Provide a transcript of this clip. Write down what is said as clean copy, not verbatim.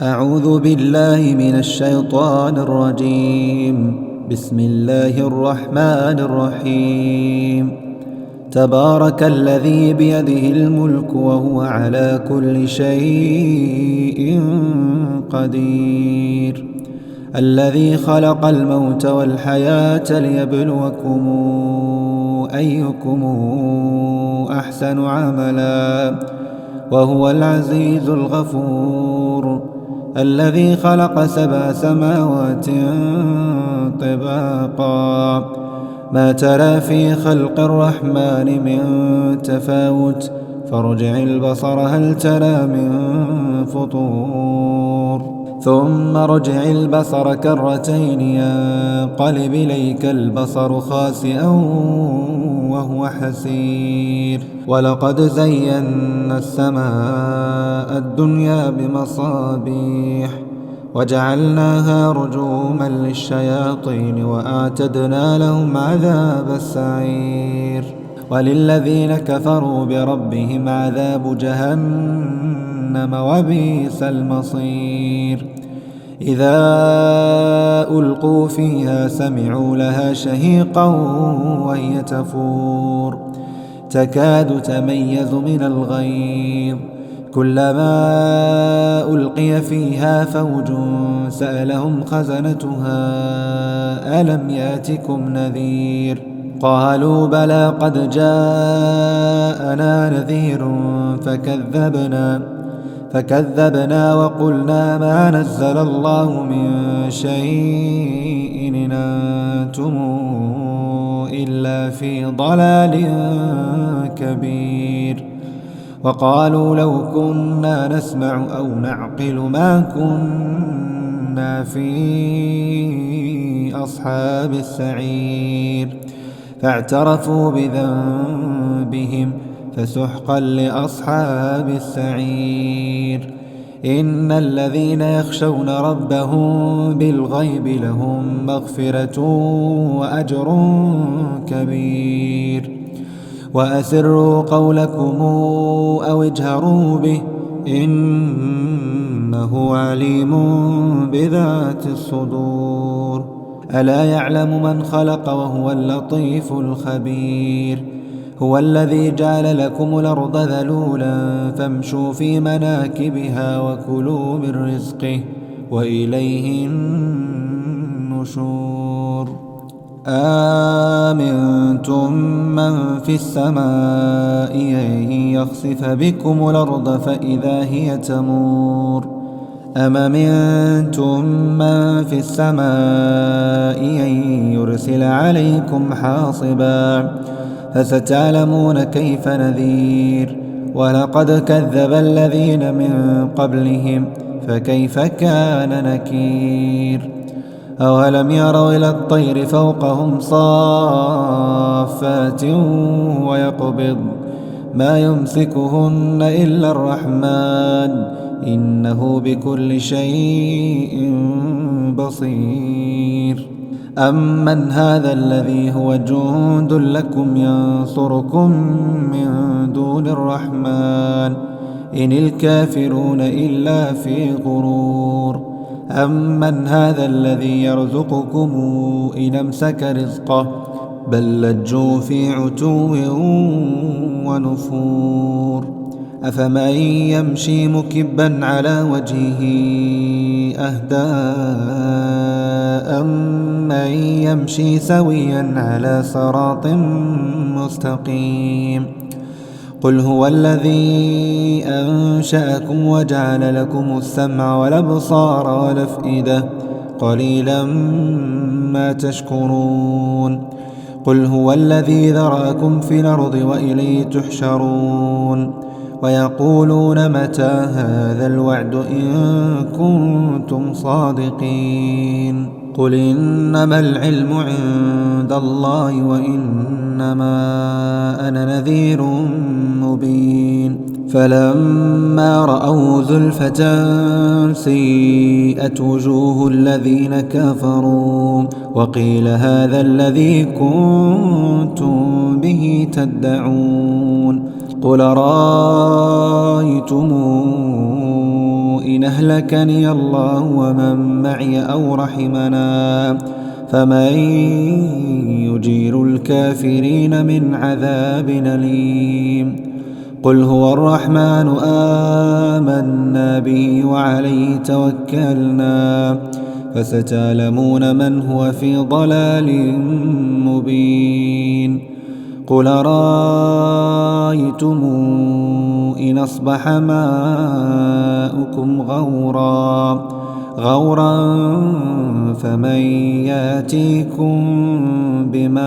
أعوذ بالله من الشيطان الرجيم. بسم الله الرحمن الرحيم. تبارك الذي بيده الملك وهو على كل شيء قدير. الذي خلق الموت والحياة ليبلوكم أيكم أحسن عملا وهو العزيز الغفور. الذي خلق 7 سماوات طباقا ما ترى في خلق الرحمن من تفاوت فارجع البصر هل ترى من فطور ثم ارجع البصر كرتين ينقلب إليك البصر خاسئا وهو حسير. ولقد زينا السماء الدنيا بمصابيح وجعلناها رجوما للشياطين وأعتدنا لهم عذاب السعير. وللذين كفروا بربهم عذاب جهنم وبئس المصير. إذا ألقوا فيها سمعوا لها شهيقا وهي تفور تكاد تميز من الغيظ كلما ألقي فيها فوج سألهم خزنتها ألم يأتكم نذير قالوا بلى قد جاءنا نذير فكذبنا وقلنا ما نزل الله من شيء إن أنتم إلا في ضلال كبير. وقالوا لو كنا نسمع أو نعقل ما كنا في أصحاب السعير فاعترفوا بذنبهم فسحقا لأصحاب السعير. إن الذين يخشون ربهم بالغيب لهم مغفرة وأجر كبير. وأسروا قولكم أو اجهروا به إنه عليم بذات الصدور. ألا يعلم من خلق وهو اللطيف الخبير. هو الذي جعل لكم الأرض ذلولا فامشوا في مناكبها وكلوا من رزقه وإليه النشور. آمنتم من في السماء أن يخسف بكم الأرض فإذا هي تمور أم أمنتم من في السماء أن يرسل عليكم حاصبا فستعلمون كيف نذير. ولقد كذب الذين من قبلهم فكيف كان نكير. أولم يروا إلى الطير فوقهم صافات ويقبض ما يمسكهن إلا الرحمن إنه بكل شيء بصير. أمن هذا الذي هو جند لكم ينصركم من دون الرحمن إن الكافرون إلا في غرور. أمن هذا الذي يرزقكم إن أمسك رزقه بل لجوا في عتو ونفور. أفمن يمشي مكبا على وجهه أهدى أمن يمشي سويا على صراط مستقيم. قل هو الذي أنشأكم وجعل لكم السمع والأبصار والأفئدة قليلا ما تشكرون. قل هو الذي ذرأكم في الأرض وإليه تحشرون. ويقولون متى هذا الوعد إن كنتم صادقين. قل إنما العلم عند الله وإنما أنا نذير مبين. فلما رأوا زلفة سيئت وجوه الذين كفروا وقيل هذا الذي كنتم به تدعون. قل رأيتم إن أهلكني الله ومن معي أو رحمنا فمن يجير الكافرين من عذاب أليم. قل هو الرحمن آمنا به وعليه توكلنا فستعلمون من هو في ضلال مبين. قل أرأيتم إن أصبح ماؤكم غورا فمن يأتيكم بماء